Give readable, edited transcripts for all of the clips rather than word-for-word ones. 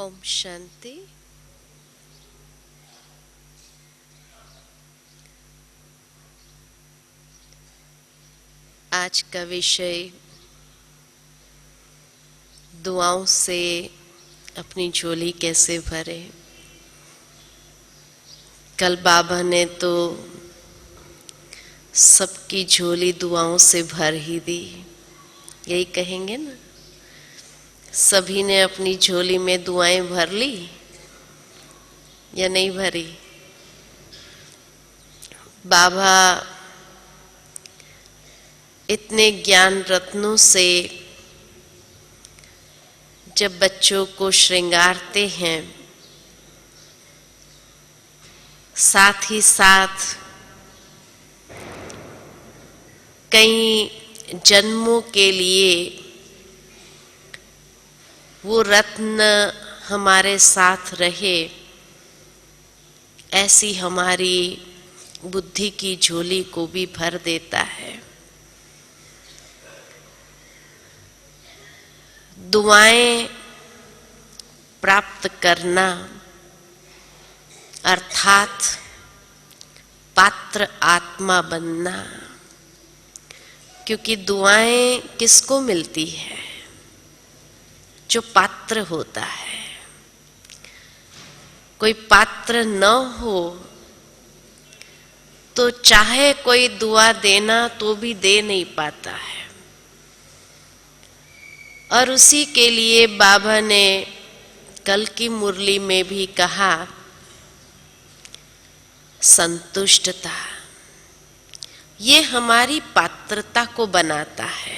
ओम शांति। आज का विषय दुआओं से अपनी झोली कैसे भरे। कल बाबा ने तो सबकी झोली दुआओं से भर ही दी, यही कहेंगे ना। सभी ने अपनी झोली में दुआएं भर ली या नहीं भरी। बाबा इतने ज्ञान रत्नों से जब बच्चों को श्रृंगारते हैं, साथ ही साथ कई जन्मों के लिए वो रत्न हमारे साथ रहे, ऐसी हमारी बुद्धि की झोली को भी भर देता है। दुआएं प्राप्त करना अर्थात पात्र आत्मा बनना, क्योंकि दुआएं किसको मिलती है? जो पात्र होता है। कोई पात्र न हो तो चाहे कोई दुआ देना तो भी दे नहीं पाता है। और उसी के लिए बाबा ने कल की मुरली में भी कहा, संतुष्टता ये हमारी पात्रता को बनाता है।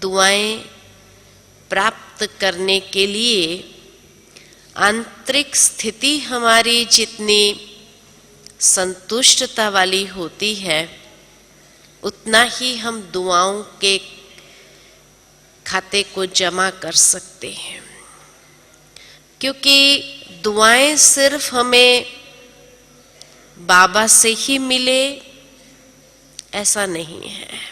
दुआएं प्राप्त करने के लिए आंतरिक स्थिति हमारी जितनी संतुष्टता वाली होती है, उतना ही हम दुआओं के खाते को जमा कर सकते हैं। क्योंकि दुआएं सिर्फ हमें बाबा से ही मिले ऐसा नहीं है।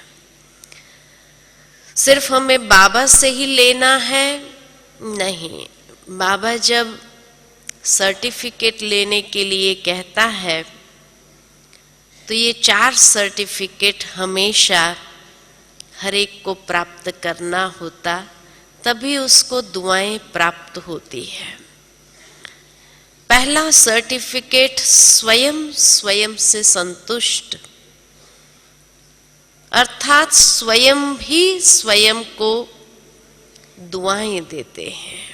सिर्फ हमें बाबा से ही लेना है नहीं। बाबा जब सर्टिफिकेट लेने के लिए कहता है तो ये 4 सर्टिफिकेट हमेशा हर एक को प्राप्त करना होता, तभी उसको दुआएं प्राप्त होती है। पहला सर्टिफिकेट स्वयं से संतुष्ट, अर्थात स्वयं भी स्वयं को दुआएं देते हैं।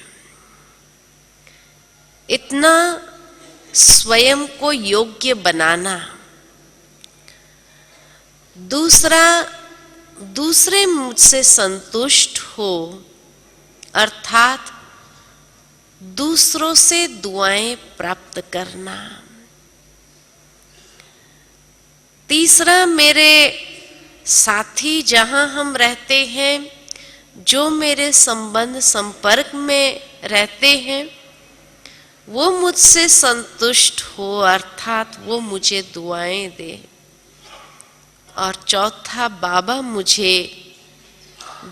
इतना स्वयं को योग्य बनाना। दूसरे मुझसे संतुष्ट हो, अर्थात दूसरों से दुआएं प्राप्त करना। तीसरा, मेरे साथी जहां हम रहते हैं, जो मेरे संबंध संपर्क में रहते हैं, वो मुझसे संतुष्ट हो, अर्थात वो मुझे दुआएं दे। और चौथा, बाबा मुझे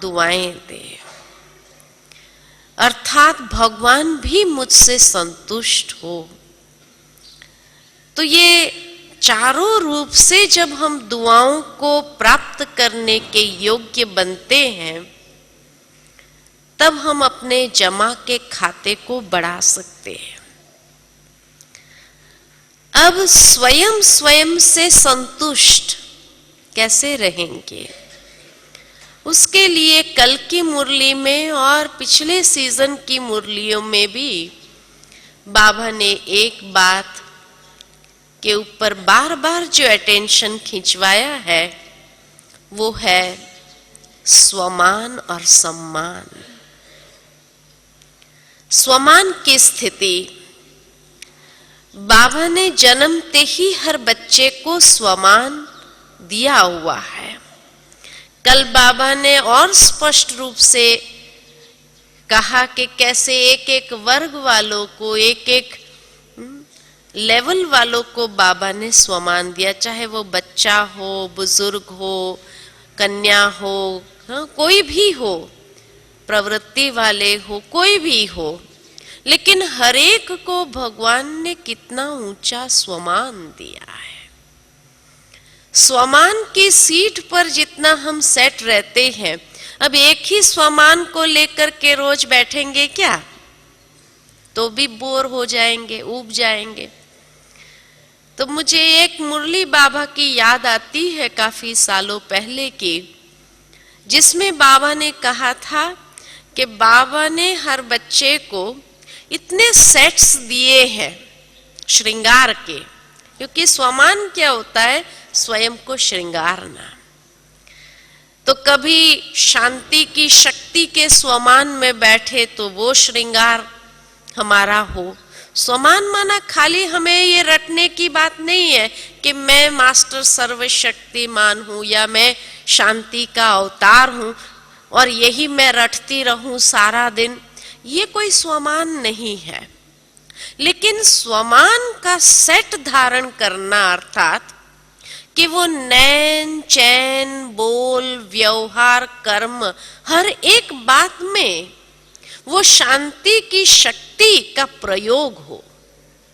दुआएं दे, अर्थात भगवान भी मुझसे संतुष्ट हो। तो ये चारों रूप से जब हम दुआओं को प्राप्त करने के योग्य बनते हैं, तब हम अपने जमा के खाते को बढ़ा सकते हैं। अब स्वयं से संतुष्ट कैसे रहेंगे? उसके लिए कल की मुरली में और पिछले सीजन की मुरलियों में भी बाबा ने एक बात के ऊपर बार बार जो अटेंशन खिंचवाया है, वो है स्वमान और सम्मान। स्वमान की स्थिति बाबा ने जन्मते ही हर बच्चे को स्वमान दिया हुआ है। कल बाबा ने और स्पष्ट रूप से कहा कि कैसे एक एक वर्ग वालों को, एक एक लेवल वालों को बाबा ने स्वमान दिया, चाहे वो बच्चा हो, बुजुर्ग हो, कन्या हो, कोई भी हो, प्रवृत्ति वाले हो, कोई भी हो, लेकिन हर एक को भगवान ने कितना ऊंचा स्वमान दिया है। स्वमान की सीट पर जितना हम सेट रहते हैं, अब एक ही स्वमान को लेकर के रोज बैठेंगे क्या, तो भी बोर हो जाएंगे, ऊब जाएंगे। तो मुझे एक मुरली बाबा की याद आती है काफी सालों पहले की, जिसमें बाबा ने कहा था कि बाबा ने हर बच्चे को इतने सेट्स दिए हैं श्रृंगार के, क्योंकि स्वमान क्या होता है, स्वयं को श्रृंगारना। तो कभी शांति की शक्ति के स्वमान में बैठे तो वो श्रृंगार हमारा हो। स्वमान माना खाली हमें ये रटने की बात नहीं है कि मैं मास्टर सर्वशक्तिमान हूं या मैं शांति का अवतार हूं और यही मैं रटती रहूं सारा दिन, ये कोई स्वमान नहीं है। लेकिन स्वमान का सेट धारण करना अर्थात कि वो नैन चैन बोल व्यवहार कर्म हर एक बात में वो शांति की शक्ति का प्रयोग हो,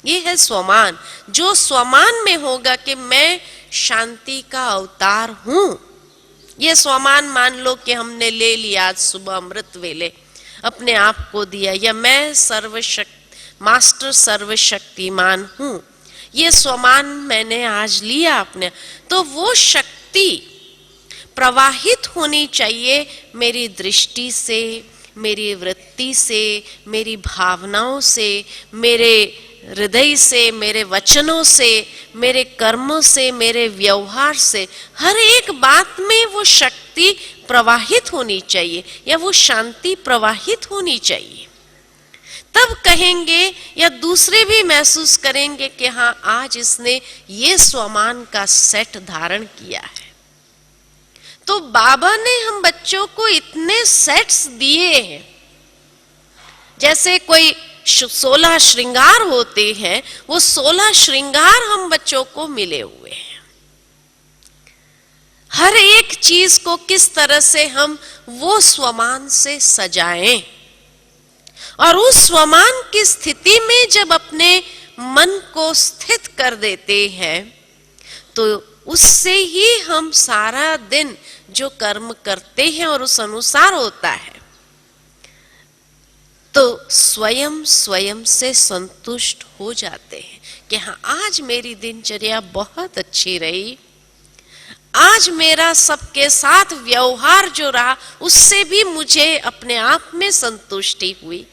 ये है स्वमान। जो स्वमान में होगा कि मैं शांति का अवतार हूं, ये स्वमान मान लो कि हमने ले लिया आज सुबह अमृत वेले, अपने आप को दिया, या मैं मास्टर सर्वशक्तिमान हूं, ये स्वमान मैंने आज लिया अपने, तो वो शक्ति प्रवाहित होनी चाहिए मेरी दृष्टि से, मेरी वृत्ति से, मेरी भावनाओं से, मेरे हृदय से, मेरे वचनों से, मेरे कर्मों से, मेरे व्यवहार से, हर एक बात में वो शक्ति प्रवाहित होनी चाहिए या वो शांति प्रवाहित होनी चाहिए। तब कहेंगे या दूसरे भी महसूस करेंगे कि हाँ, आज इसने ये स्वमान का सेट धारण किया है। तो बाबा ने हम बच्चों को इतने सेट्स दिए हैं, जैसे कोई 16 श्रृंगार होते हैं, वो 16 श्रृंगार हम बच्चों को मिले हुए हैं। हर एक चीज को किस तरह से हम वो स्वमान से सजाएं, और उस स्वमान की स्थिति में जब अपने मन को स्थित कर देते हैं, तो उससे ही हम सारा दिन जो कर्म करते हैं और उस अनुसार होता है, तो स्वयं स्वयं से संतुष्ट हो जाते हैं कि हाँ, आज मेरी दिनचर्या बहुत अच्छी रही, आज मेरा सबके साथ व्यवहार जो रहा उससे भी मुझे अपने आप में संतुष्टि हुई।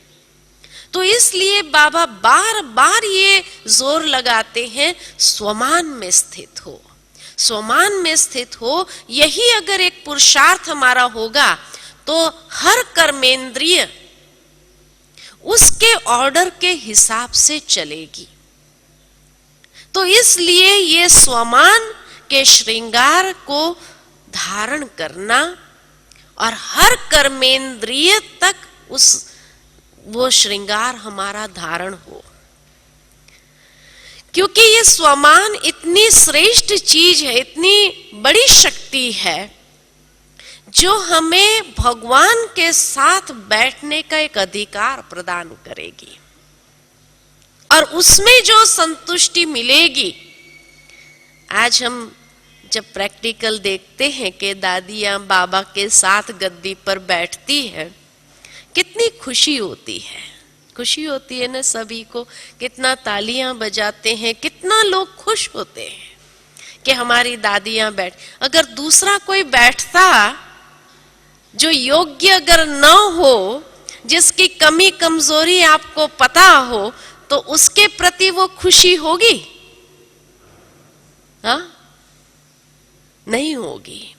तो इसलिए बाबा बार बार ये जोर लगाते हैं, स्वमान में स्थित हो, स्वमान में स्थित हो। यही अगर एक पुरुषार्थ हमारा होगा तो हर कर्मेंद्रिय उसके ऑर्डर के हिसाब से चलेगी। तो इसलिए ये स्वमान के श्रृंगार को धारण करना और हर कर्मेंद्रिय तक वो श्रृंगार हमारा धारण हो, क्योंकि ये स्वमान इतनी श्रेष्ठ चीज है, इतनी बड़ी शक्ति है, जो हमें भगवान के साथ बैठने का एक अधिकार प्रदान करेगी और उसमें जो संतुष्टि मिलेगी। आज हम जब प्रैक्टिकल देखते हैं कि दादियां बाबा के साथ गद्दी पर बैठती हैं, कितनी खुशी होती है, खुशी होती है ना सभी को, कितना तालियां बजाते हैं, कितना लोग खुश होते हैं कि हमारी दादियां बैठ। अगर दूसरा कोई बैठता जो योग्य अगर न हो, जिसकी कमी कमजोरी आपको पता हो, तो उसके प्रति वो खुशी होगी? हाँ, नहीं होगी।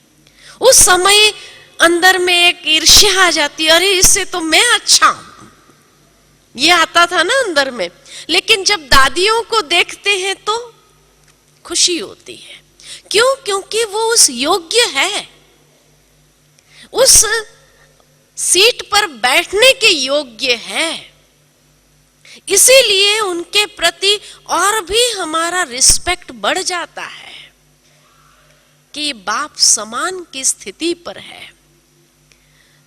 उस समय अंदर में एक ईर्ष्या आ जाती है, अरे इससे तो मैं अच्छा हूं, ये आता था ना अंदर में। लेकिन जब दादियों को देखते हैं तो खुशी होती है। क्यों? क्योंकि वो उस योग्य है, उस सीट पर बैठने के योग्य है। इसीलिए उनके प्रति और भी हमारा रिस्पेक्ट बढ़ जाता है कि बाप समान की स्थिति पर है।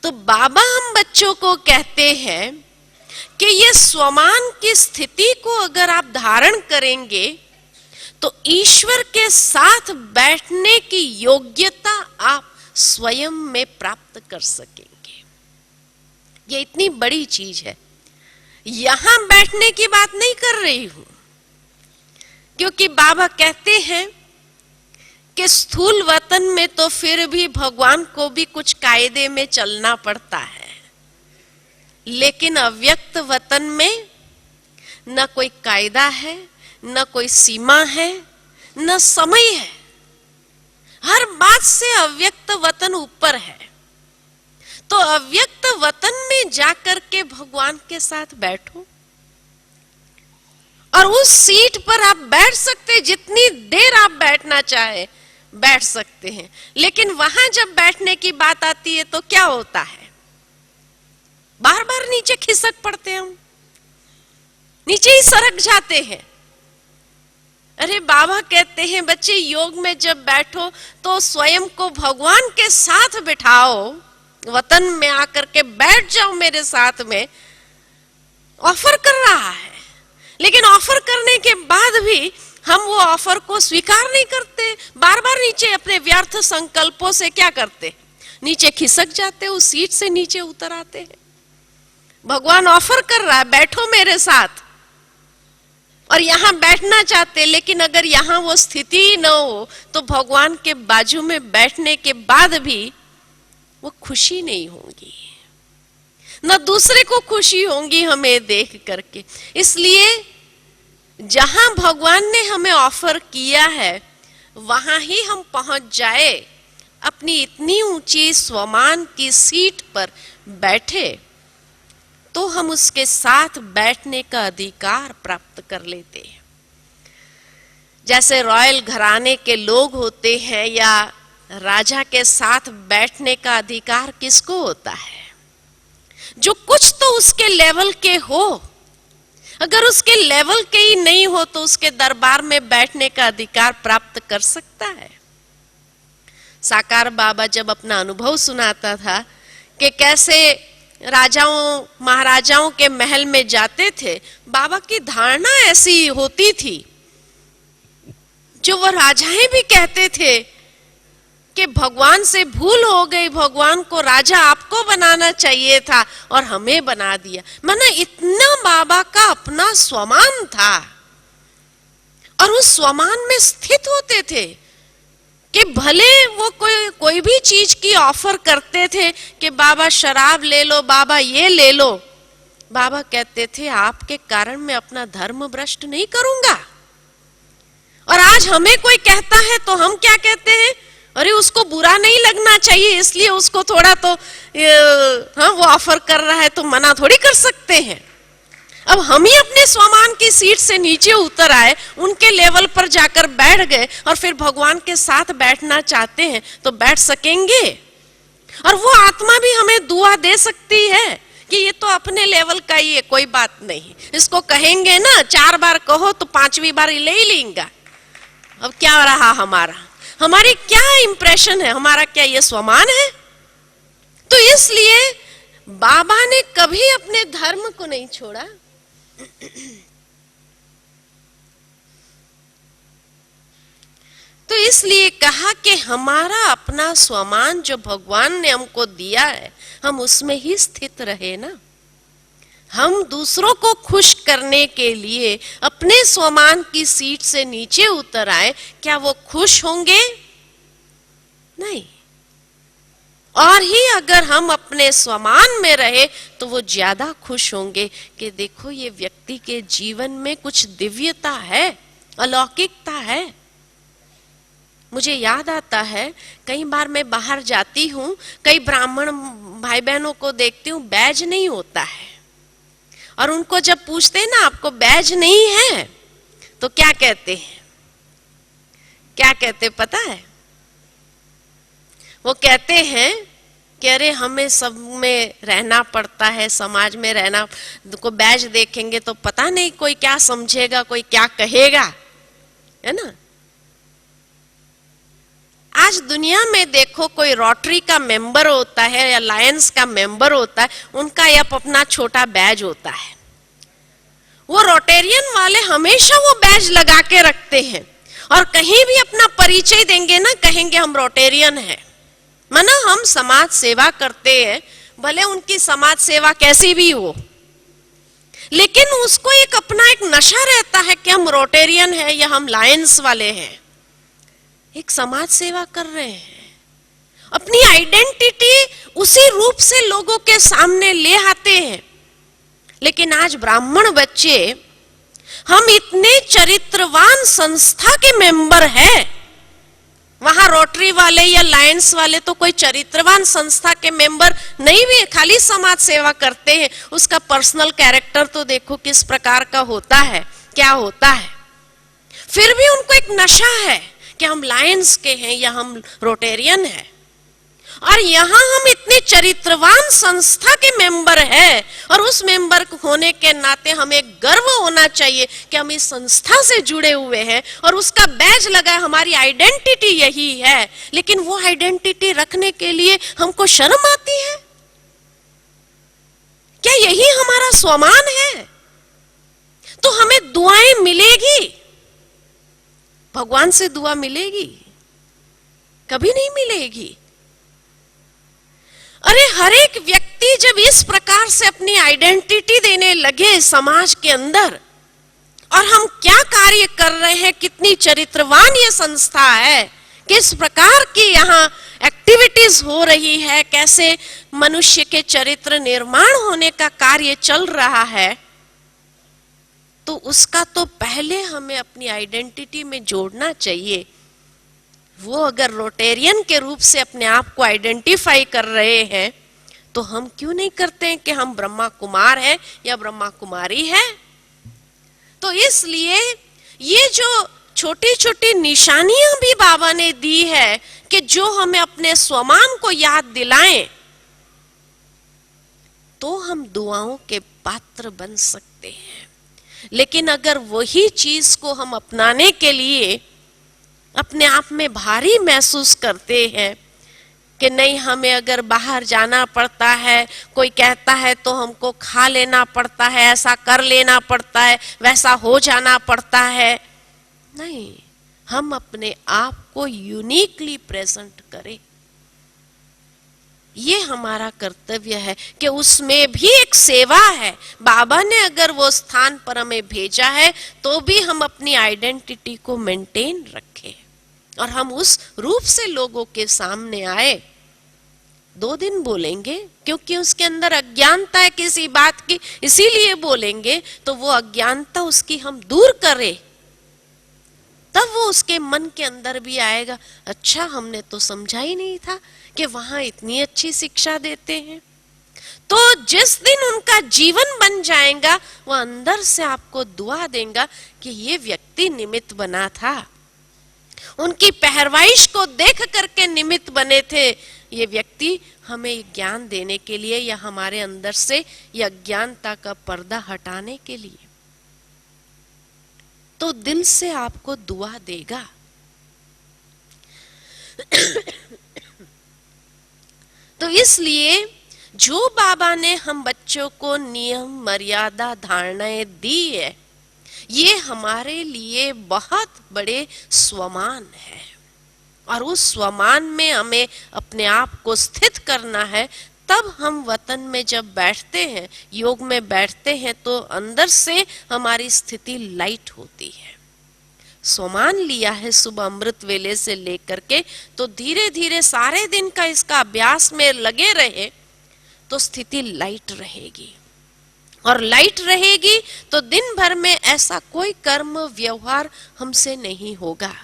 तो बाबा हम बच्चों को कहते हैं कि ये स्वमान की स्थिति को अगर आप धारण करेंगे तो ईश्वर के साथ बैठने की योग्यता आप स्वयं में प्राप्त कर सकेंगे। ये इतनी बड़ी चीज है। यहां बैठने की बात नहीं कर रही हूं, क्योंकि बाबा कहते हैं कि स्थूल वतन में तो फिर भी भगवान को भी कुछ कायदे में चलना पड़ता है, लेकिन अव्यक्त वतन में न कोई कायदा है, न कोई सीमा है, न समय है। हर बात से अव्यक्त वतन ऊपर है। तो अव्यक्त वतन में जाकर के भगवान के साथ बैठो और उस सीट पर आप बैठ सकते हैं, जितनी देर आप बैठना चाहे बैठ सकते हैं। लेकिन वहां जब बैठने की बात आती है तो क्या होता है? बार बार नीचे खिसक पड़ते हैं, हम नीचे ही सरक जाते हैं। अरे बाबा कहते हैं बच्चे, योग में जब बैठो तो स्वयं को भगवान के साथ बिठाओ, वतन में आकर के बैठ जाओ मेरे साथ में। ऑफर कर रहा है, लेकिन ऑफर करने के बाद भी हम वो ऑफर को स्वीकार नहीं करते। बार बार नीचे अपने व्यर्थ संकल्पों से क्या करते? नीचे खिसक जाते, उस सीट से नीचे उतर आते हैं। भगवान ऑफर कर रहा है बैठो मेरे साथ, और यहां बैठना चाहते, लेकिन अगर यहां वो स्थिति ही न हो तो भगवान के बाजू में बैठने के बाद भी वो खुशी नहीं होगी, न दूसरे को खुशी होगी हमें देख करके। इसलिए जहां भगवान ने हमें ऑफर किया है वहां ही हम पहुंच जाए, अपनी इतनी ऊंची स्वमान की सीट पर बैठे, तो हम उसके साथ बैठने का अधिकार प्राप्त कर लेते हैं। जैसे रॉयल घराने के लोग होते हैं, या राजा के साथ बैठने का अधिकार किसको होता है? जो कुछ तो उसके लेवल के हो। अगर उसके लेवल के ही नहीं हो तो उसके दरबार में बैठने का अधिकार प्राप्त कर सकता है। साकार बाबा जब अपना अनुभव सुनाता था कि कैसे राजाओं महाराजाओं के महल में जाते थे, बाबा की धारणा ऐसी होती थी, जो वो राजाएं भी कहते थे कि भगवान से भूल हो गई, भगवान को राजा आपको बनाना चाहिए था और हमें बना दिया। माना इतना बाबा का अपना स्वमान था, और उस स्वमान में स्थित होते थे कि भले वो कोई भी चीज की ऑफर करते थे कि बाबा शराब ले लो, बाबा ये ले लो, बाबा कहते थे आपके कारण मैं अपना धर्म भ्रष्ट नहीं करूंगा। और आज हमें कोई कहता है तो हम क्या कहते हैं? अरे उसको बुरा नहीं लगना चाहिए, इसलिए उसको थोड़ा तो हाँ वो ऑफर कर रहा है तो मना थोड़ी कर सकते हैं। अब हम ही अपने स्वमान की सीट से नीचे उतर आए, उनके लेवल पर जाकर बैठ गए, और फिर भगवान के साथ बैठना चाहते हैं तो बैठ सकेंगे। और वो आत्मा भी हमें दुआ दे सकती है कि ये तो अपने लेवल का ही है, कोई बात नहीं। इसको कहेंगे ना 4 बार कहो तो 5वीं बार ले ही लेंगे। अब क्या रहा हमारी क्या इंप्रेशन है, हमारा क्या ये स्वमान है? तो इसलिए बाबा ने कभी अपने धर्म को नहीं छोड़ा। तो इसलिए कहा कि हमारा अपना स्वमान जो भगवान ने हमको दिया है, हम उसमें ही स्थित रहे ना। हम दूसरों को खुश करने के लिए अपने स्वमान की सीट से नीचे उतर आए, क्या वो खुश होंगे? नहीं। और ही अगर हम अपने स्वमान में रहे तो वो ज्यादा खुश होंगे कि देखो ये व्यक्ति के जीवन में कुछ दिव्यता है, अलौकिकता है। मुझे याद आता है, कई बार मैं बाहर जाती हूँ, कई ब्राह्मण भाई बहनों को देखती हूँ बैज नहीं होता है, और उनको जब पूछते हैं ना आपको बैज नहीं है तो क्या कहते हैं? क्या कहते पता है? वो कहते हैं कि अरे हमें सब में रहना पड़ता है, समाज में रहना, को बैज देखेंगे तो पता नहीं कोई क्या समझेगा, कोई क्या कहेगा, है ना। आज दुनिया में देखो, कोई रोटरी का मेंबर होता है या लायंस का मेंबर होता है, उनका ये अपना छोटा बैज होता है। वो रोटेरियन वाले हमेशा वो बैज लगा के रखते हैं और कहीं भी अपना परिचय देंगे ना, कहेंगे हम रोटेरियन हैं, माना हम समाज सेवा करते हैं, भले उनकी समाज सेवा कैसी भी हो, लेकिन उसको एक अपना एक नशा रहता है कि हम रोटेरियन हैं या हम लायंस वाले हैं, एक समाज सेवा कर रहे हैं। अपनी आइडेंटिटी उसी रूप से लोगों के सामने ले आते हैं। लेकिन आज ब्राह्मण बच्चे, हम इतने चरित्रवान संस्था के मेंबर हैं, वहां रोटरी वाले या लायंस वाले तो कोई चरित्रवान संस्था के मेंबर नहीं भी, खाली समाज सेवा करते हैं। उसका पर्सनल कैरेक्टर तो देखो किस प्रकार का होता है, क्या होता है। फिर भी उनको एक नशा है कि हम लायंस के हैं या हम रोटेरियन हैं। और यहां हम इतने चरित्रवान संस्था के मेंबर हैं, और उस मेंबर होने के नाते हमें गर्व होना चाहिए कि हम इस संस्था से जुड़े हुए हैं और उसका बैज लगा है, हमारी आइडेंटिटी यही है। लेकिन वो आइडेंटिटी रखने के लिए हमको शर्म आती है। क्या यही हमारा स्वमान है? तो हमें दुआएं मिलेगी, भगवान से दुआ मिलेगी? कभी नहीं मिलेगी। अरे हर एक व्यक्ति जब इस प्रकार से अपनी आइडेंटिटी देने लगे समाज के अंदर, और हम क्या कार्य कर रहे हैं, कितनी चरित्रवान ये संस्था है, किस प्रकार की यहाँ एक्टिविटीज हो रही है, कैसे मनुष्य के चरित्र निर्माण होने का कार्य चल रहा है, तो उसका तो पहले हमें अपनी आइडेंटिटी में जोड़ना चाहिए। वो अगर रोटेरियन के रूप से अपने आप को आइडेंटिफाई कर रहे हैं, तो हम क्यों नहीं करते हैं कि हम ब्रह्मा कुमार हैं या ब्रह्मा कुमारी है। तो इसलिए ये जो छोटी छोटी निशानियां भी बाबा ने दी है कि जो हमें अपने स्वमान को याद दिलाएं, तो हम दुआओं के पात्र बन सकते हैं। लेकिन अगर वही चीज को हम अपनाने के लिए अपने आप में भारी महसूस करते हैं कि नहीं, हमें अगर बाहर जाना पड़ता है, कोई कहता है तो हमको खा लेना पड़ता है, ऐसा कर लेना पड़ता है, वैसा हो जाना पड़ता है, नहीं, हम अपने आप को यूनिकली प्रेजेंट करें। ये हमारा कर्तव्य है कि उसमें भी एक सेवा है। बाबा ने अगर वो स्थान पर हमें भेजा है तो भी हम अपनी आइडेंटिटी को मेंटेन रखें और हम उस रूप से लोगों के सामने आए। 2 दिन बोलेंगे क्योंकि उसके अंदर अज्ञानता है किसी बात की, इसीलिए बोलेंगे, तो वो अज्ञानता उसकी हम दूर करें, तब वो उसके मन के अंदर भी आएगा, अच्छा हमने तो समझा ही नहीं था कि वहां इतनी अच्छी शिक्षा देते हैं। तो जिस दिन उनका जीवन बन जाएगा, वो अंदर से आपको दुआ देगा कि ये व्यक्ति निमित्त बना था, उनकी पहरवाइश को देख करके निमित्त बने थे ये व्यक्ति, हमें ज्ञान देने के लिए या हमारे अंदर से यह अज्ञानता का पर्दा हटाने के लिए। तो दिल से आपको दुआ देगा। तो इसलिए जो बाबा ने हम बच्चों को नियम मर्यादा धारणाएं दी है, ये हमारे लिए बहुत बड़े स्वमान है, और उस स्वमान में हमें अपने आप को स्थित करना है। तब हम वतन में जब बैठते हैं, योग में बैठते हैं, तो अंदर से हमारी स्थिति लाइट होती है। स्वमान लिया है सुबह अमृत वेले से लेकर के, तो धीरे धीरे सारे दिन का इसका अभ्यास में लगे रहे तो स्थिति लाइट रहेगी, और लाइट रहेगी तो दिन भर में ऐसा कोई कर्म व्यवहार हमसे नहीं होगा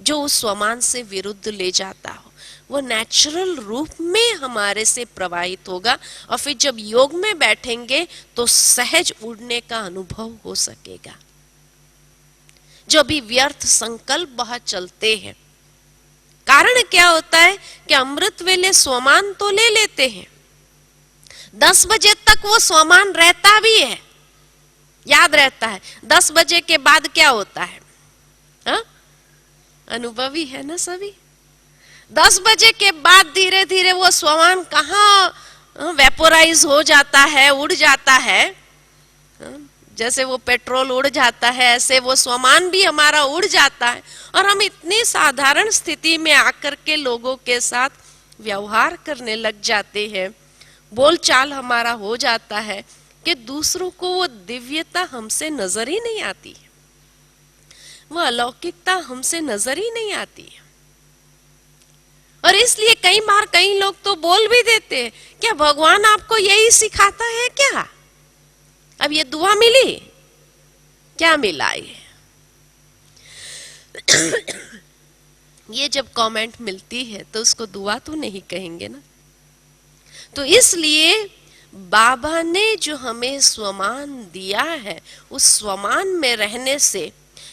जो उस स्वमान से विरुद्ध ले जाता हो। वो नेचुरल रूप में हमारे से प्रवाहित होगा, और फिर जब योग में बैठेंगे तो सहज उड़ने का अनुभव हो सकेगा। जो भी व्यर्थ संकल्प बहुत चलते हैं, कारण क्या होता है कि अमृत वेले स्वमान तो ले लेते हैं, 10 बजे तक वो स्वमान रहता भी है, याद रहता है। 10 बजे के बाद क्या होता है? हा? अनुभवी है ना सभी, 10 बजे के बाद धीरे धीरे वो स्वमान कहाँ वेपोराइज हो जाता है, उड़ जाता है। जैसे वो पेट्रोल उड़ जाता है ऐसे वो स्वमान भी हमारा उड़ जाता है, और हम इतनी साधारण स्थिति में आकर के लोगों के साथ व्यवहार करने लग जाते हैं, बोलचाल हमारा हो जाता है कि दूसरों को वो दिव्यता हमसे नजर ही नहीं आती, वो अलौकिकता हमसे नजर ही नहीं आती। और इसलिए कई बार कई लोग तो बोल भी देते हैं, क्या भगवान आपको यही सिखाता है क्या? अब ये दुआ मिली, क्या मिला ये जब कमेंट मिलती है तो उसको दुआ तो नहीं कहेंगे ना। तो इसलिए बाबा ने जो हमें स्वमान दिया है, उस स्वमान में रहने से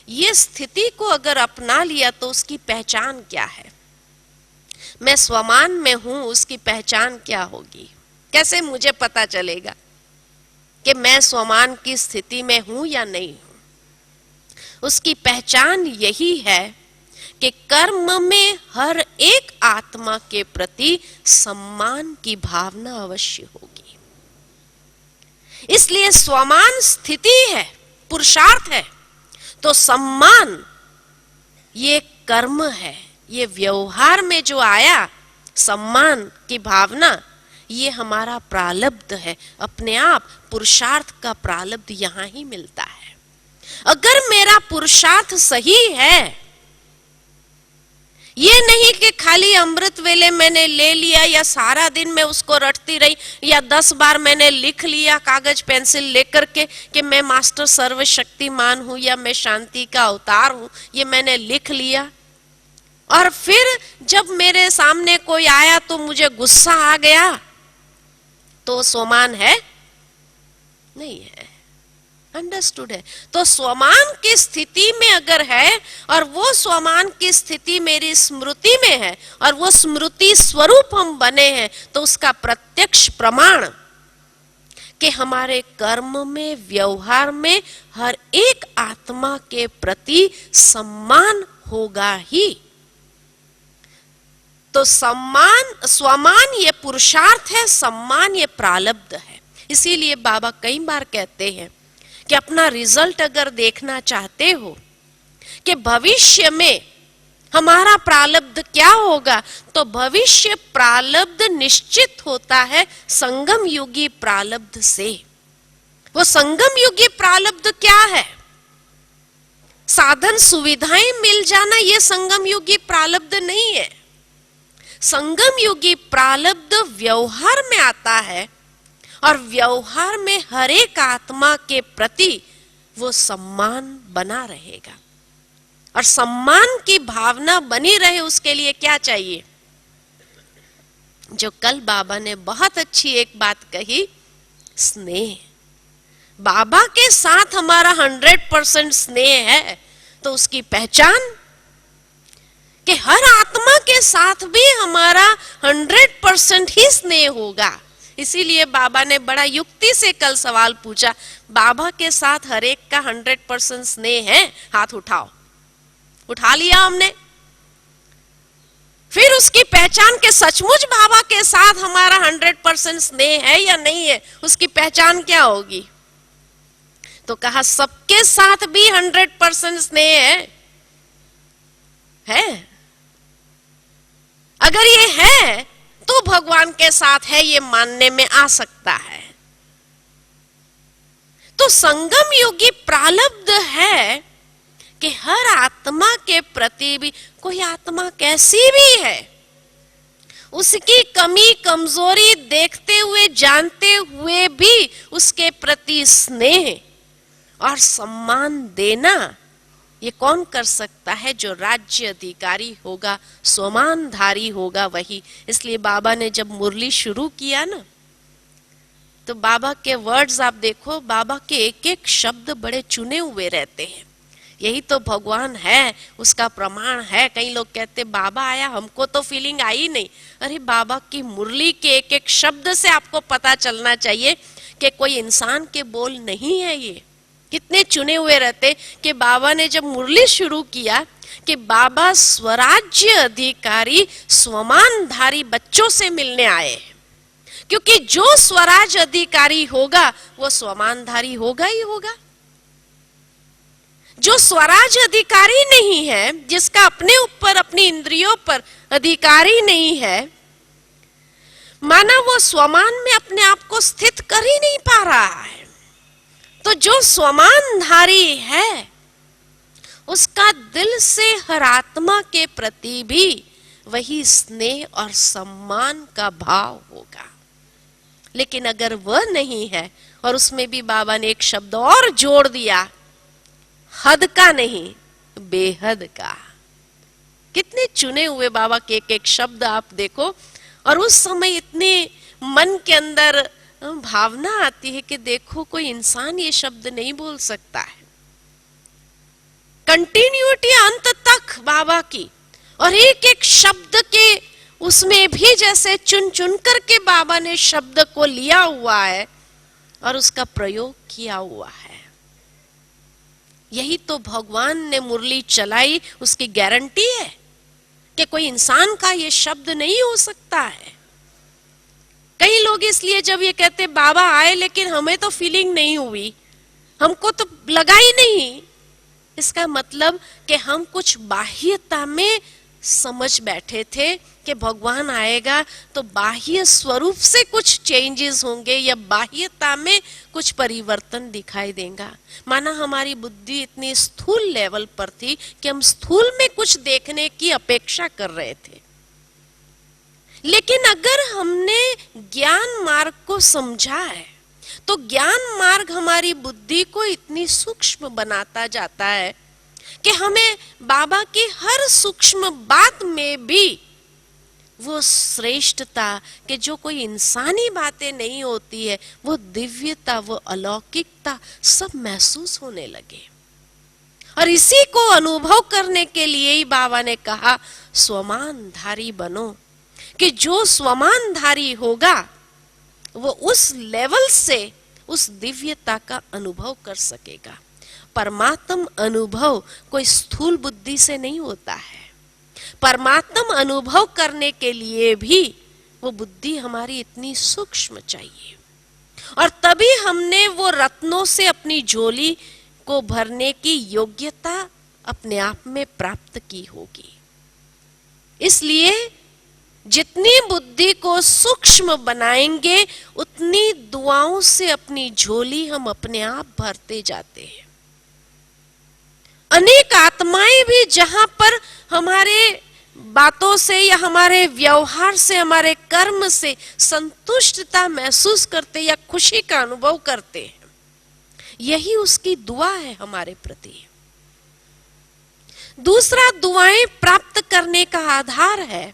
ये स्थिति को अगर अपना लिया तो उसकी पहचान क्या है? मैं स्वमान में हूं, उसकी पहचान क्या होगी? कैसे मुझे पता चलेगा कि मैं स्वमान की स्थिति में हूं या नहीं हूं? उसकी पहचान यही है कि कर्म में हर एक आत्मा के प्रति सम्मान की भावना अवश्य होगी। इसलिए स्वमान स्थिति है, पुरुषार्थ है, तो सम्मान ये कर्म है। ये व्यवहार में जो आया सम्मान की भावना, ये हमारा प्रारब्ध है। अपने आप पुरुषार्थ का प्रारब्ध यहां ही मिलता है। अगर मेरा पुरुषार्थ सही है, ये नहीं कि खाली अमृत वेले मैंने ले लिया या सारा दिन मैं उसको रटती रही या 10 बार मैंने लिख लिया कागज पेंसिल लेकर के कि मैं मास्टर सर्वशक्तिमान हूं या मैं शांति का अवतार हूं, ये मैंने लिख लिया और फिर जब मेरे सामने कोई आया तो मुझे गुस्सा आ गया, तो स्वमान है? नहीं है, अंडरस्टूड है। तो स्वमान की स्थिति में अगर है और वो स्वमान की स्थिति मेरी स्मृति में है और वो स्मृति स्वरूप हम बने हैं, तो उसका प्रत्यक्ष प्रमाण कि हमारे कर्म में, व्यवहार में हर एक आत्मा के प्रति सम्मान होगा ही। तो सम्मान, स्वमान ये पुरुषार्थ है, सम्मान ये प्रारब्ध है। इसीलिए बाबा कई बार कहते हैं कि अपना रिजल्ट अगर देखना चाहते हो कि भविष्य में हमारा प्रारब्ध क्या होगा, तो भविष्य प्रारब्ध निश्चित होता है संगम युगी प्रारब्ध से। वो संगम युगी प्रारब्ध क्या है? साधन सुविधाएं मिल जाना, ये संगम युगी प्रारब्ध नहीं है। संगम युगी प्रारब्ध व्यवहार में आता है और व्यवहार में हर एक आत्मा के प्रति वो सम्मान बना रहेगा। और सम्मान की भावना बनी रहे उसके लिए क्या चाहिए? जो कल बाबा ने बहुत अच्छी एक बात कही, स्नेह। बाबा के साथ हमारा 100% स्नेह है, तो उसकी पहचान कि हर आत्मा के साथ भी हमारा 100% ही स्नेह होगा। इसीलिए बाबा ने बड़ा युक्ति से कल सवाल पूछा, बाबा के साथ हर एक का 100% स्नेह है? हाथ उठाओ। उठा लिया हमने। फिर उसकी पहचान के सचमुच बाबा के साथ हमारा 100% स्नेह है या नहीं है, उसकी पहचान क्या होगी? तो कहा सबके साथ भी 100% स्नेह है। अगर ये है तो भगवान के साथ है, ये मानने में आ सकता है। तो संगम युगी प्रारब्ध है कि हर आत्मा के प्रति भी, कोई आत्मा कैसी भी है, उसकी कमी कमजोरी देखते हुए, जानते हुए भी उसके प्रति स्नेह और सम्मान देना, ये कौन कर सकता है? जो राज्य अधिकारी होगा, स्वमानधारी होगा, वही। इसलिए बाबा ने जब मुरली शुरू किया ना, तो बाबा के वर्ड्स आप देखो, बाबा के एक एक शब्द बड़े चुने हुए रहते हैं। यही तो भगवान है, उसका प्रमाण है। कई लोग कहते बाबा आया, हमको तो फीलिंग आई नहीं। अरे बाबा की मुरली के एक एक शब्द से आपको पता चलना चाहिए कि कोई इंसान के बोल नहीं है। ये कितने चुने हुए रहते कि बाबा ने जब मुरली शुरू किया कि बाबा स्वराज्य अधिकारी स्वमानधारी बच्चों से मिलने आए, क्योंकि जो स्वराज अधिकारी होगा वो स्वमानधारी होगा ही होगा। जो स्वराज अधिकारी नहीं है, जिसका अपने ऊपर अपनी इंद्रियों पर अधिकारी नहीं है, माना वो स्वमान में अपने आप को स्थित कर ही नहीं पा रहा है। तो जो स्वमानधारी है उसका दिल से हर आत्मा के प्रति भी वही स्नेह और सम्मान का भाव होगा। लेकिन अगर वह नहीं है, और उसमें भी बाबा ने एक शब्द और जोड़ दिया, हद का नहीं बेहद का। कितने चुने हुए बाबा के एक एक शब्द आप देखो, और उस समय इतने मन के अंदर भावना आती है कि देखो कोई इंसान ये शब्द नहीं बोल सकता है। कंटिन्यूटी अंत तक बाबा की, और एक एक शब्द के उसमें भी जैसे चुन चुन करके बाबा ने शब्द को लिया हुआ है और उसका प्रयोग किया हुआ है। यही तो भगवान ने मुरली चलाई, उसकी गारंटी है कि कोई इंसान का ये शब्द नहीं हो सकता है। कई लोग इसलिए जब ये कहते बाबा आए लेकिन हमें तो फीलिंग नहीं हुई, हमको तो लगा ही नहीं, इसका मतलब कि हम कुछ बाह्यता में समझ बैठे थे कि भगवान आएगा तो बाह्य स्वरूप से कुछ चेंजेस होंगे या बाह्यता में कुछ परिवर्तन दिखाई देगा। माना हमारी बुद्धि इतनी स्थूल लेवल पर थी कि हम स्थूल में कुछ देखने की अपेक्षा कर रहे थे। लेकिन अगर हमने ज्ञान मार्ग को समझा है तो ज्ञान मार्ग हमारी बुद्धि को इतनी सूक्ष्म बनाता जाता है कि हमें बाबा की हर सूक्ष्म बात में भी वो श्रेष्ठता कि जो कोई इंसानी बातें नहीं होती है, वो दिव्यता, वो अलौकिकता सब महसूस होने लगे। और इसी को अनुभव करने के लिए ही बाबा ने कहा स्वमानधारी बनो, कि जो स्वमानधारी होगा वो उस लेवल से उस दिव्यता का अनुभव कर सकेगा। परमात्म अनुभव कोई स्थूल बुद्धि से नहीं होता है। परमात्म अनुभव करने के लिए भी वो बुद्धि हमारी इतनी सूक्ष्म चाहिए, और तभी हमने वो रत्नों से अपनी झोली को भरने की योग्यता अपने आप में प्राप्त की होगी। इसलिए जितनी बुद्धि को सूक्ष्म बनाएंगे उतनी दुआओं से अपनी झोली हम अपने आप भरते जाते हैं। अनेक आत्माएं भी जहां पर हमारे बातों से या हमारे व्यवहार से, हमारे कर्म से संतुष्टता महसूस करते या खुशी का अनुभव करते हैं, यही उसकी दुआ है हमारे प्रति। दूसरा, दुआएं प्राप्त करने का आधार है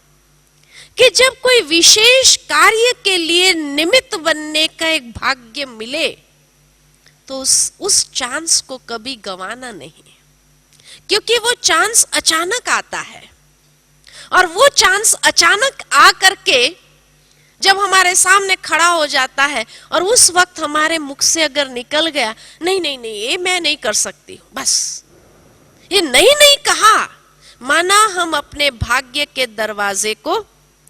कि जब कोई विशेष कार्य के लिए निमित्त बनने का एक भाग्य मिले तो उस चांस को कभी गंवाना नहीं, क्योंकि वो चांस अचानक आता है। और वो चांस अचानक आ करके जब हमारे सामने खड़ा हो जाता है और उस वक्त हमारे मुख से अगर निकल गया नहीं नहीं नहीं ये मैं नहीं कर सकती, बस ये नहीं कहा, माना हम अपने भाग्य के दरवाजे को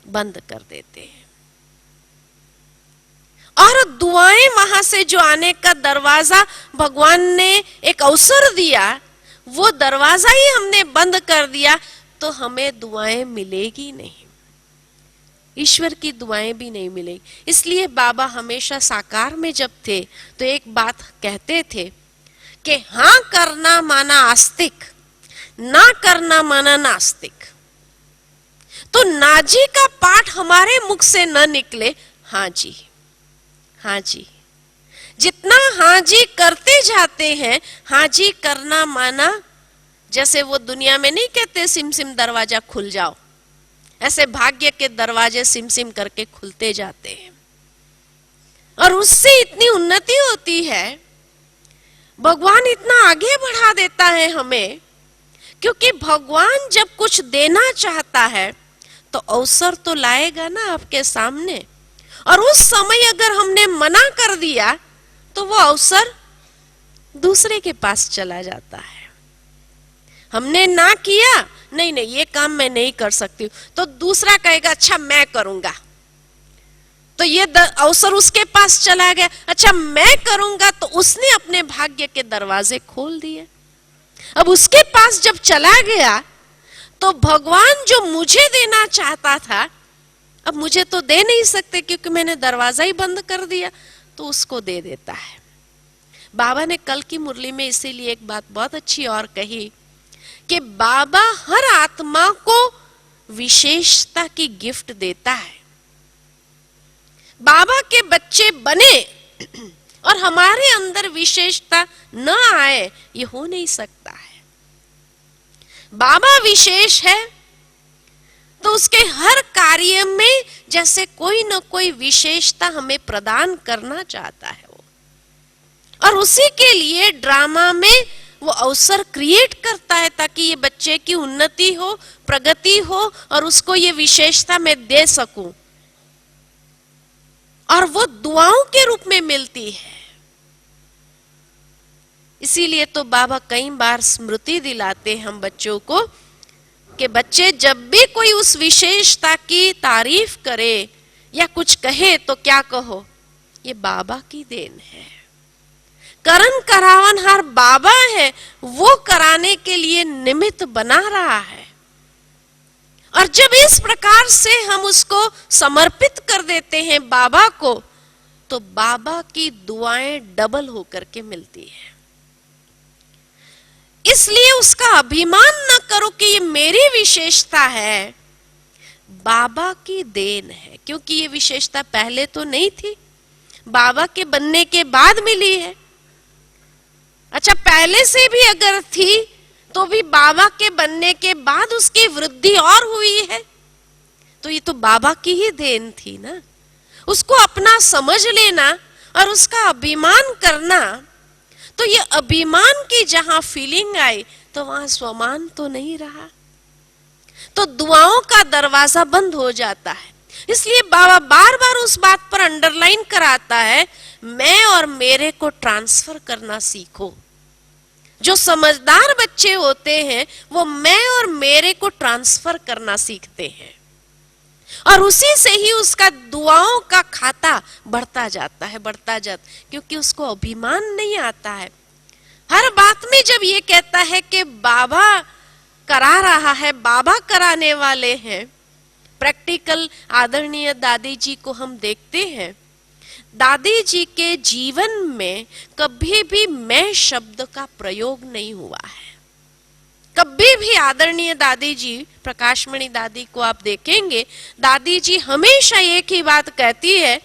बंद कर देते हैं। और दुआएं वहां से जो आने का दरवाजा भगवान ने एक अवसर दिया, वो दरवाजा ही हमने बंद कर दिया तो हमें दुआएं मिलेगी नहीं, ईश्वर की दुआएं भी नहीं मिलेगी। इसलिए बाबा हमेशा साकार में जब थे तो एक बात कहते थे कि हाँ करना माना आस्तिक, ना करना माना नास्तिक। तो नाजी का पाठ हमारे मुख से न निकले, हाँ जी हाँ जी। जितना हाँ जी करते जाते हैं, हाँ जी करना माना, जैसे वो दुनिया में नहीं कहते सिम सिम दरवाजा खुल जाओ, ऐसे भाग्य के दरवाजे सिम सिम करके खुलते जाते हैं। और उससे इतनी उन्नति होती है, भगवान इतना आगे बढ़ा देता है हमें, क्योंकि भगवान जब कुछ देना चाहता है तो अवसर तो लाएगा ना आपके सामने, और उस समय अगर हमने मना कर दिया तो वो अवसर दूसरे के पास चला जाता है। हमने ना किया नहीं नहीं ये काम मैं नहीं कर सकती हूं, तो दूसरा कहेगा अच्छा मैं करूंगा, तो ये अवसर उसके पास चला गया। अच्छा मैं करूंगा, तो उसने अपने भाग्य के दरवाजे खोल दिए। अब उसके पास जब चला गया तो भगवान जो मुझे देना चाहता था अब मुझे तो दे नहीं सकते क्योंकि मैंने दरवाजा ही बंद कर दिया, तो उसको दे देता है। बाबा ने कल की मुरली में इसीलिए एक बात बहुत अच्छी और कही कि बाबा हर आत्मा को विशेषता की गिफ्ट देता है। बाबा के बच्चे बने और हमारे अंदर विशेषता न आए, ये हो नहीं सकता है। बाबा विशेष है तो उसके हर कार्य में जैसे कोई न कोई विशेषता हमें प्रदान करना चाहता है वो, और उसी के लिए ड्रामा में वो अवसर क्रिएट करता है ताकि ये बच्चे की उन्नति हो, प्रगति हो और उसको ये विशेषता मैं दे सकूं, और वो दुआओं के रूप में मिलती है। इसीलिए तो बाबा कई बार स्मृति दिलाते हैं हम बच्चों को कि बच्चे जब भी कोई उस विशेषता की तारीफ करे या कुछ कहे तो क्या कहो, ये बाबा की देन है। करण करावनहार बाबा है, वो कराने के लिए निमित्त बना रहा है। और जब इस प्रकार से हम उसको समर्पित कर देते हैं बाबा को, तो बाबा की दुआएं डबल होकर के मिलती है। इसलिए उसका अभिमान न करो कि ये मेरी विशेषता है, बाबा की देन है, क्योंकि ये विशेषता पहले तो नहीं थी, बाबा के बनने के बाद मिली है। अच्छा पहले से भी अगर थी तो भी बाबा के बनने के बाद उसकी वृद्धि और हुई है, तो ये तो बाबा की ही देन थी ना। उसको अपना समझ लेना और उसका अभिमान करना, तो ये अभिमान की जहां फीलिंग आई तो वहां स्वमान तो नहीं रहा, तो दुआओं का दरवाजा बंद हो जाता है। इसलिए बाबा बार बार उस बात पर अंडरलाइन कराता है, मैं और मेरे को ट्रांसफर करना सीखो। जो समझदार बच्चे होते हैं वो मैं और मेरे को ट्रांसफर करना सीखते हैं, और उसी से ही उसका दुआओं का खाता बढ़ता जाता है, क्योंकि उसको अभिमान नहीं आता है। हर बात में जब ये कहता है कि बाबा करा रहा है, बाबा कराने वाले हैं, प्रैक्टिकल आदरणीय दादी जी को हम देखते हैं, दादी जी के जीवन में कभी भी मैं शब्द का प्रयोग नहीं हुआ है। कभी भी आदरणीय दादी जी, प्रकाशमणि दादी को आप देखेंगे, दादी जी हमेशा एक ही बात कहती है,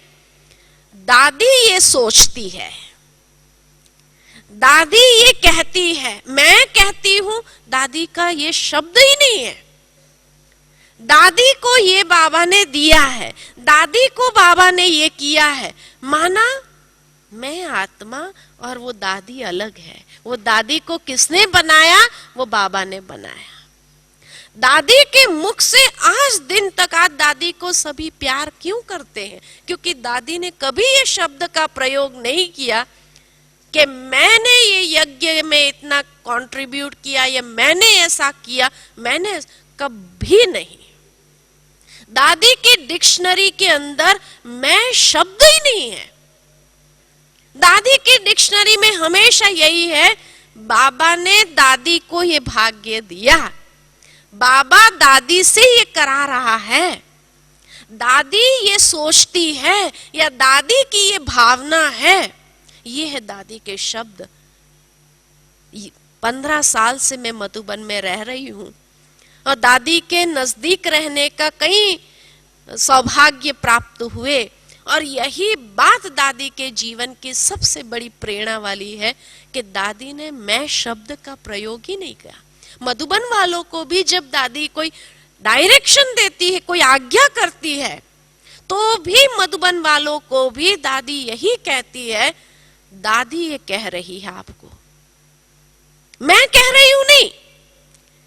दादी ये सोचती है, दादी ये कहती है, मैं कहती हूं, दादी का ये शब्द ही नहीं है। दादी को ये बाबा ने दिया है, दादी को बाबा ने ये किया है, माना मैं आत्मा और वो दादी अलग है। वो दादी को किसने बनाया? वो बाबा ने बनाया। दादी के मुख से आज दिन तक आज दादी को सभी प्यार क्यों करते हैं? क्योंकि दादी ने कभी ये शब्द का प्रयोग नहीं किया कि मैंने ये यज्ञ में इतना कंट्रीब्यूट किया या मैंने ऐसा किया, मैंने कभी नहीं। दादी की डिक्शनरी के अंदर मैं शब्द ही नहीं है। दादी की डिक्शनरी में हमेशा यही है, बाबा ने दादी को ये भाग्य दिया, बाबा दादी से ये करा रहा है, दादी ये सोचती है या दादी की ये भावना है, ये है दादी के शब्द। 15 साल से मैं मधुबन में रह रही हूं और दादी के नजदीक रहने का कई सौभाग्य प्राप्त हुए, और यही बात दादी के जीवन की सबसे बड़ी प्रेरणा वाली है कि दादी ने मैं शब्द का प्रयोग ही नहीं किया। मधुबन वालों को भी जब दादी कोई डायरेक्शन देती है, कोई आज्ञा करती है, तो भी मधुबन वालों को भी दादी यही कहती है, दादी ये कह रही है आपको, मैं कह रही हूं नहीं।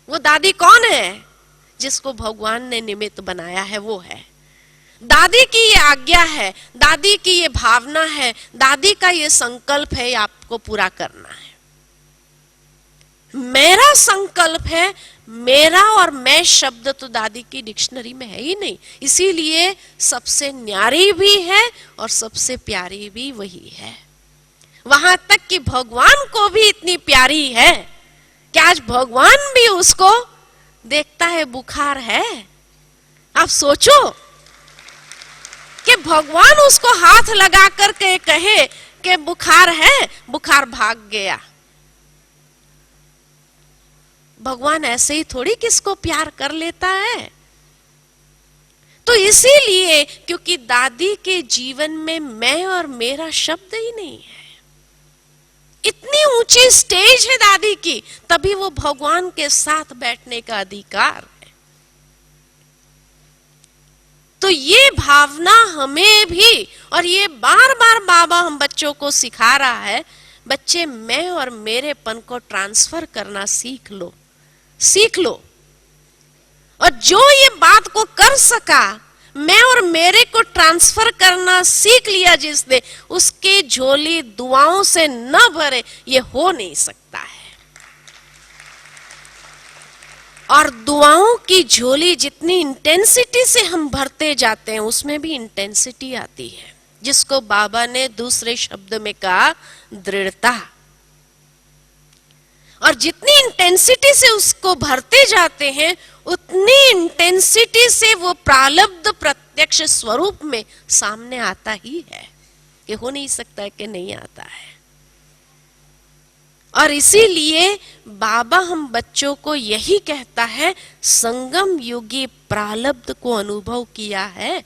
वो दादी कौन है? जिसको भगवान ने निमित्त बनाया है वो है। दादी की ये आज्ञा है, दादी की ये भावना है, दादी का ये संकल्प है, आपको पूरा करना है। मेरा संकल्प है मेरा और मैं शब्द तो दादी की डिक्शनरी में है ही नहीं, इसीलिए सबसे न्यारी भी है और सबसे प्यारी भी वही है। वहां तक कि भगवान को भी इतनी प्यारी है कि आज भगवान भी उसको देखता है बुखार है। आप सोचो कि भगवान उसको हाथ लगा करके कहे कि बुखार है, बुखार भाग गया। भगवान ऐसे ही थोड़ी किसको प्यार कर लेता है। तो इसीलिए क्योंकि दादी के जीवन में मैं और मेरा शब्द ही नहीं है, इतनी ऊंची स्टेज है दादी की, तभी वो भगवान के साथ बैठने का अधिकार है। तो ये भावना हमें भी, और ये बार बार बाबा हम बच्चों को सिखा रहा है, बच्चे मैं और मेरेपन को ट्रांसफर करना सीख लो, सीख लो। और जो ये बात को कर सका, मैं और मेरे को ट्रांसफर करना सीख लिया जिसने, उसके झोली दुआओं से न भरे, ये हो नहीं सकता है। और दुआओं की झोली जितनी इंटेंसिटी से हम भरते जाते हैं, उसमें भी इंटेंसिटी आती है, जिसको बाबा ने दूसरे शब्द में कहा दृढ़ता। और जितनी इंटेंसिटी से उसको भरते जाते हैं, उतनी इंटेंसिटी से वो प्रालब्ध प्रत्यक्ष स्वरूप में सामने आता ही है। ये हो नहीं सकता है कि नहीं आता है। और इसीलिए बाबा हम बच्चों को यही कहता है, संगम युगी प्रालब्ध को अनुभव किया है।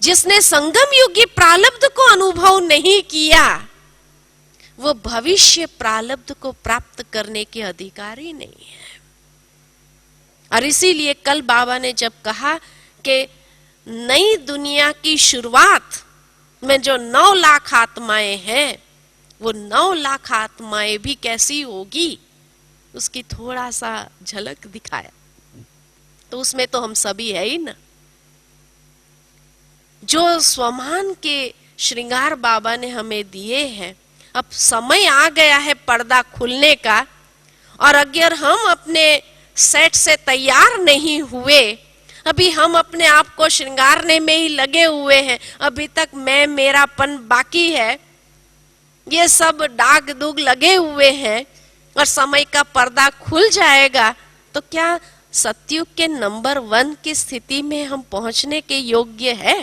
जिसने संगम युगी प्रालब्ध को अनुभव नहीं किया, वो भविष्य प्रालब्ध को प्राप्त करने के अधिकारी नहीं है। और इसीलिए कल बाबा ने जब कहा कि नई दुनिया की शुरुआत में जो 9 लाख आत्माएं हैं, वो 9 लाख आत्माएं भी कैसी होगी, उसकी थोड़ा सा झलक दिखाया। तो उसमें तो हम सभी है ही ना। जो स्वमान के श्रृंगार बाबा ने हमें दिए हैं, अब समय आ गया है पर्दा खुलने का। और अगर हम अपने सेट से तैयार नहीं हुए, अभी हम अपने आप को श्रृंगारने में ही लगे हुए हैं, अभी तक मैं मेरापन बाकी है, ये सब दाग दुग लगे हुए हैं, और समय का पर्दा खुल जाएगा तो क्या सतयुग के नंबर 1 की स्थिति में हम पहुंचने के योग्य है?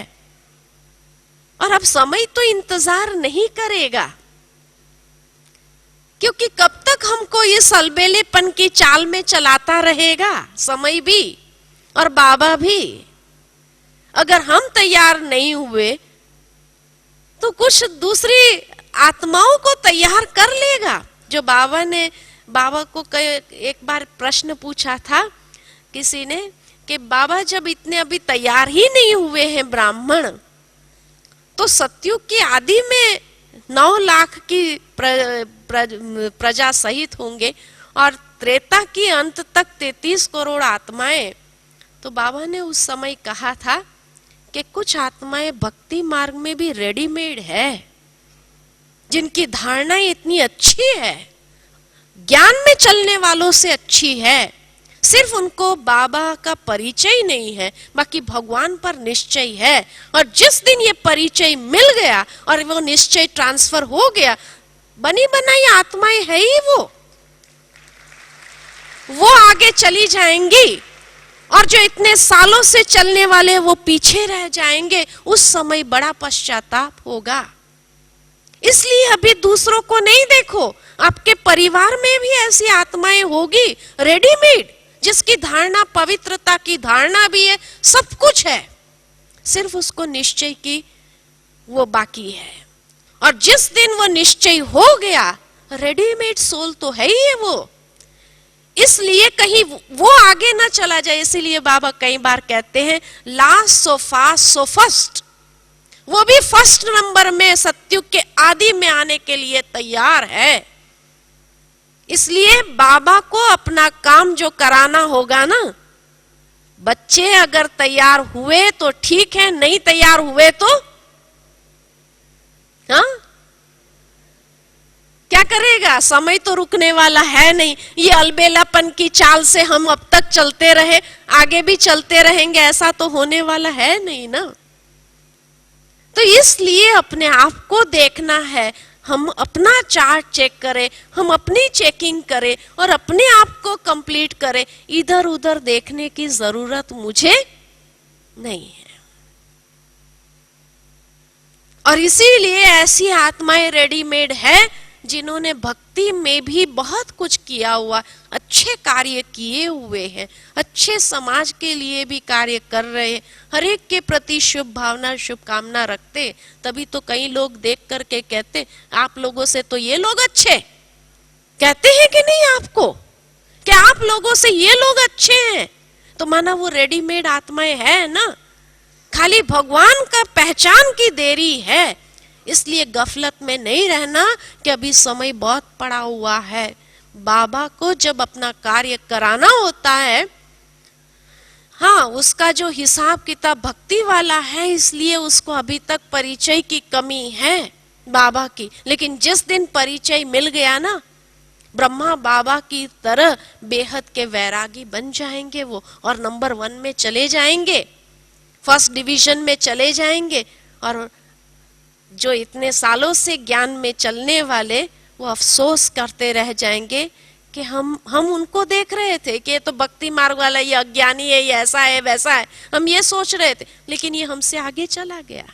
और अब समय तो इंतजार नहीं करेगा, क्योंकि कब तक हमको ये सलबेलेपन की चाल में चलाता रहेगा समय भी और बाबा भी। अगर हम तैयार नहीं हुए तो कुछ दूसरी आत्माओं को तैयार कर लेगा। जो बाबा को एक बार प्रश्न पूछा था किसी ने कि बाबा जब इतने अभी तैयार ही नहीं हुए हैं ब्राह्मण, तो सतयुग की आदि में 9 लाख की प्रजा सहित होंगे और त्रेता की अंत तक 33 करोड़ आत्माएं। तो बाबा ने उस समय कहा था कि कुछ आत्माएं भक्ति मार्ग में भी रेडीमेड है, जिनकी धारणा इतनी अच्छी है, ज्ञान में चलने वालों से अच्छी है, सिर्फ उनको बाबा का परिचय नहीं है, बाकी भगवान पर निश्चय है। और जिस दिन ये परिचय मिल गया और वो निश्चय ट्रांसफर हो गया, बनी बनाई आत्माएं है ही वो आगे चली जाएंगी, और जो इतने सालों से चलने वाले वो पीछे रह जाएंगे। उस समय बड़ा पश्चाताप होगा। इसलिए अभी दूसरों को नहीं देखो, आपके परिवार में भी ऐसी आत्माएं होगी रेडीमेड, जिसकी धारणा पवित्रता की धारणा भी है, सब कुछ है, सिर्फ उसको निश्चय की वो बाकी है। और जिस दिन वो निश्चय हो गया, रेडीमेड सोल तो है ही है वो। इसलिए कहीं वो आगे ना चला जाए, इसीलिए बाबा कई बार कहते हैं last so fast so first. वो भी फर्स्ट नंबर में सतयुग के आदि में आने के लिए तैयार है। इसलिए बाबा को अपना काम जो कराना होगा ना, बच्चे अगर तैयार हुए तो ठीक है, नहीं तैयार हुए तो हाँ, क्या करेगा? समय तो रुकने वाला है नहीं। ये अलबेलापन की चाल से हम अब तक चलते रहे, आगे भी चलते रहेंगे, ऐसा तो होने वाला है नहीं ना। तो इसलिए अपने आप को देखना है, हम अपना चार्ट चेक करें, हम अपनी चेकिंग करें और अपने आप को कंप्लीट करें। इधर उधर देखने की जरूरत मुझे नहीं है। और इसीलिए ऐसी आत्माएं रेडीमेड है जिन्होंने भक्ति में भी बहुत कुछ किया हुआ, अच्छे कार्य किए हुए हैं, अच्छे समाज के लिए भी कार्य कर रहे हैं, हर एक के प्रति शुभ भावना शुभकामना रखते। तभी तो कई लोग देख करके कहते, आप लोगों से तो ये लोग अच्छे, कहते हैं कि नहीं आपको, क्या आप लोगों से ये लोग अच्छे हैं? तो माना वो रेडीमेड आत्माएं है ना, खाली भगवान का पहचान की देरी है। इसलिए गफलत में नहीं रहना कि अभी समय बहुत पड़ा हुआ है। बाबा को जब अपना कार्य कराना होता है, हाँ, उसका जो हिसाब किताब भक्ति वाला है, इसलिए उसको अभी तक परिचय की कमी है बाबा की। लेकिन जिस दिन परिचय मिल गया ना, ब्रह्मा बाबा की तरह बेहद के वैरागी बन जाएंगे वो, और नंबर 1 में चले जाएंगे, फर्स्ट डिवीजन में चले जाएंगे। और जो इतने सालों से ज्ञान में चलने वाले, वो अफसोस करते रह जाएंगे कि हम उनको देख रहे थे कि ये तो भक्ति मार्ग वाला, ये अज्ञानी है, ये ऐसा है वैसा है, हम ये सोच रहे थे, लेकिन ये हमसे आगे चला गया।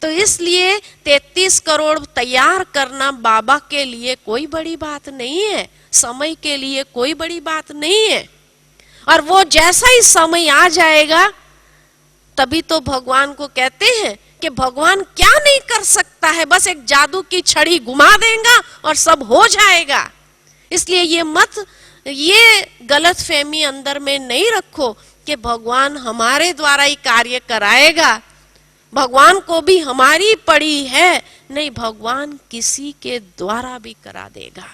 तो इसलिए 33 करोड़ तैयार करना बाबा के लिए कोई बड़ी बात नहीं है, समय के लिए कोई बड़ी बात नहीं है। और वो जैसा ही समय आ जाएगा, तभी तो भगवान को कहते हैं कि भगवान क्या नहीं कर सकता है, बस एक जादू की छड़ी घुमा देगा और सब हो जाएगा। इसलिए ये गलत फहमी अंदर में नहीं रखो कि भगवान हमारे द्वारा ही कार्य कराएगा, भगवान को भी हमारी पड़ी है। नहीं, भगवान किसी के द्वारा भी करा देगा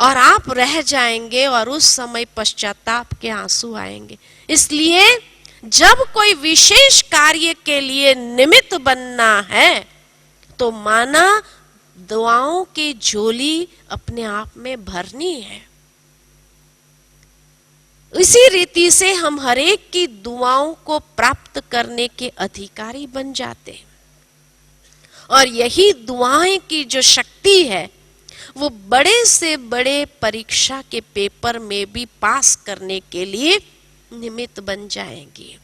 और आप रह जाएंगे और उस समय पश्चाताप के आंसू आएंगे। इसलिए जब कोई विशेष कार्य के लिए निमित्त बनना है, तो माना दुआओं की झोली अपने आप में भरनी है। इसी रीति से हम हर एक की दुआओं को प्राप्त करने के अधिकारी बन जाते हैं। और यही दुआएं की जो शक्ति है, वो बड़े से बड़े परीक्षा के पेपर में भी पास करने के लिए निमित्त बन जाएंगी।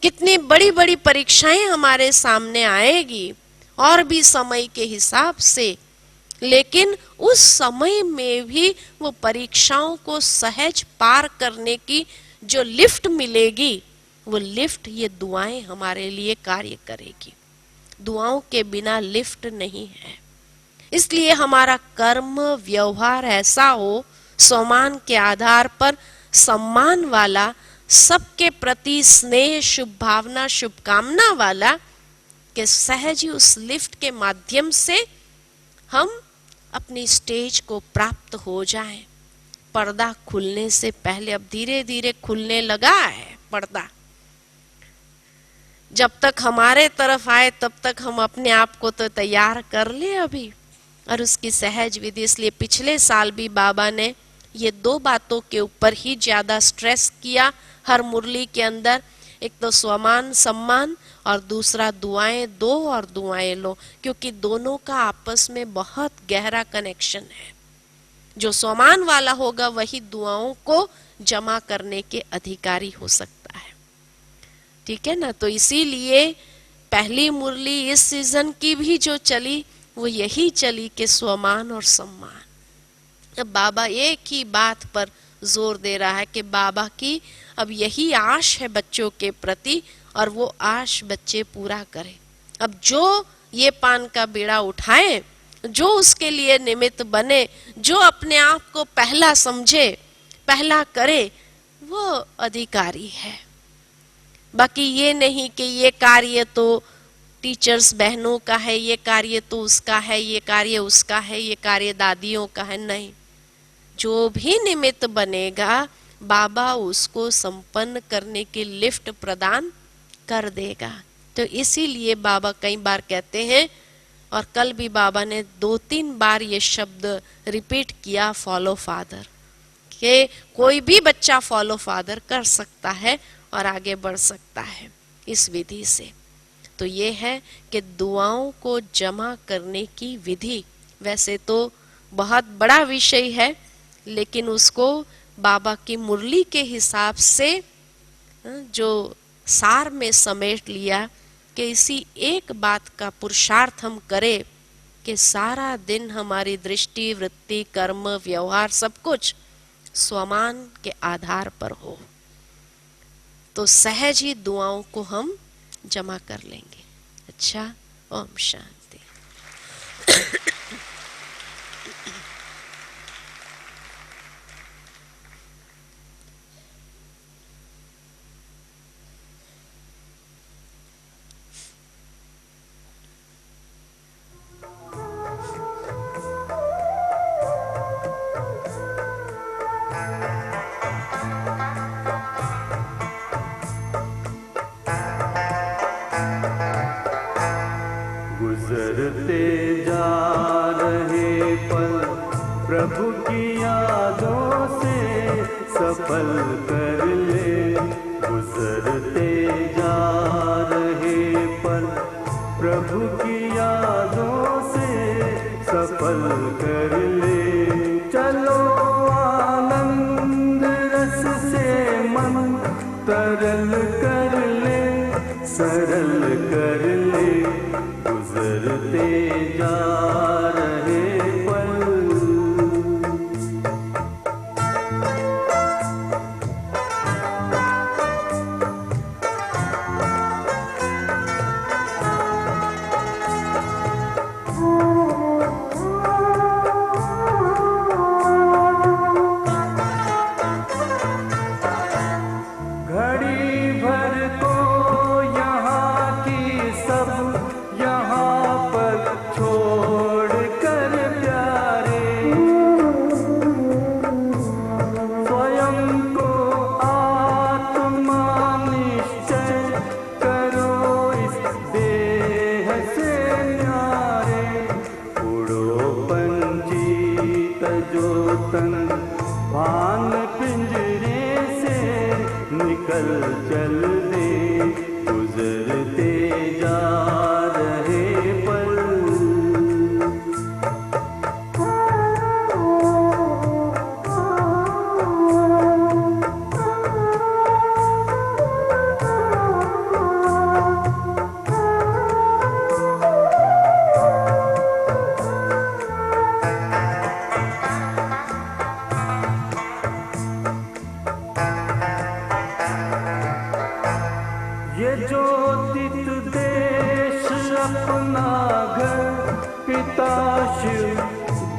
कितनी बड़ी बड़ी परीक्षाएं हमारे सामने आएगी और भी समय के हिसाब से, लेकिन उस समय में भी वो परीक्षाओं को सहज पार करने की जो लिफ्ट मिलेगी, वो लिफ्ट ये दुआएं हमारे लिए कार्य करेगी। दुआओं के बिना लिफ्ट नहीं है। इसलिए हमारा कर्म व्यवहार ऐसा हो, सम्मान के आधार पर सम्मान वाला, सबके प्रति स्नेह शुभ भावना शुभकामना वाला, कि सहज ही उस लिफ्ट के माध्यम से हम अपनी स्टेज को प्राप्त हो जाएं। पर्दा खुलने से पहले, अब धीरे धीरे खुलने लगा है पर्दा। जब तक हमारे तरफ आए तब तक हम अपने आप को तो तैयार कर ले अभी, और उसकी सहज विधि। इसलिए पिछले साल भी बाबा ने ये 2 बातों के ऊपर ही ज्यादा स्ट्रेस किया हर मुरली के अंदर। एक तो स्वमान सम्मान और दूसरा दुआएं दो और दुआएं लो, क्योंकि दोनों का आपस में बहुत गहरा कनेक्शन है। जो स्वमान वाला होगा वही दुआओं को जमा करने के अधिकारी हो सकता है। ठीक है ना। तो इसीलिए पहली मुरली इस सीजन की भी जो चली वो यही चली कि स्वमान और सम्मान। अब बाबा एक ही बात पर जोर दे रहा है कि बाबा की अब यही आश है बच्चों के प्रति, और वो आश बच्चे पूरा करें। अब जो ये पान का बीड़ा उठाए, जो उसके लिए निमित्त बने, जो अपने आप को पहला समझे, पहला करे, वो अधिकारी है। बाकी ये नहीं कि ये कार्य तो टीचर्स बहनों का है, ये कार्य तो उसका है, ये कार्य उसका है, ये कार्य दादियों का है। नहीं, जो भी निमित्त बनेगा बाबा उसको संपन्न करने की लिफ्ट प्रदान कर देगा। तो इसीलिए बाबा कई बार कहते हैं, और कल भी बाबा ने 2-3 बार ये शब्द रिपीट किया, फॉलो फादर, कि कोई भी बच्चा फॉलो फादर कर सकता है और आगे बढ़ सकता है इस विधि से। तो ये है कि दुआओं को जमा करने की विधि। वैसे तो बहुत बड़ा विषय है, लेकिन उसको बाबा की मुरली के हिसाब से जो सार में समेट लिया कि इसी एक बात का पुरुषार्थ हम करें कि सारा दिन हमारी दृष्टि, वृत्ति, कर्म, व्यवहार सब कुछ स्वमान के आधार पर हो, तो सहज ही दुआओं को हम जमा कर लेंगे। अच्छा, ओम शांति। गुजरते जा रहे पल प्रभु की यादों से सफल कर ले। गुजरते जा रहे पल प्रभु की यादों से सफल कर ले। चलो आनंद रस से मन तरल कर ले, सरल कर ले। गुजरते जा रहे पल घड़ी भर को यहाँ की सब यहाँ पर छोड़ कर प्यारे, स्वयं को आत्मा निश्चय करो इस देह से न्यारे। उड़ो पंछी तजो तन भान पिंजरे से निकल चल दे। गुजरते जा रहे पल ये ज्योतित देश अपना घर, पिता शिव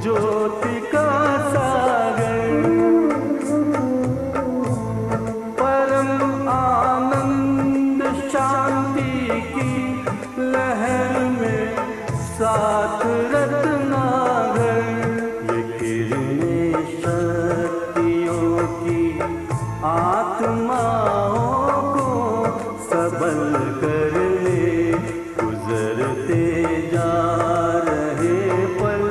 ज्योति का सागर। परम आनंद शांति की लहर में साथ रत्नागर। ये किरणें शक्तियों की आत्माओं सबल कर ले। गुजरते जा रहे पल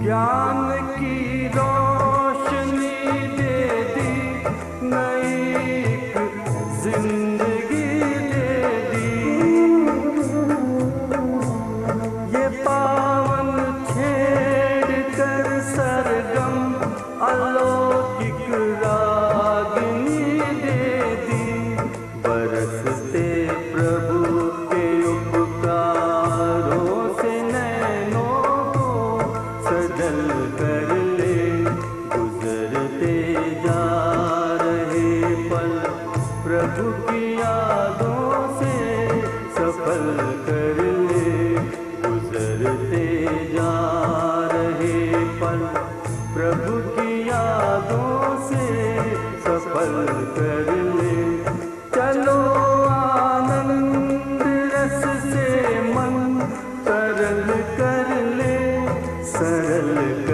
ज्ञान की रोशनी दे दी, नई एक जिंदगी दे दी। ये पावन छेड़ कर सरगम अलौकिक रागिनी दे दी। बरसते प्रभु के उपकारों से नैनों को सजल कर सरल कर ले, सरल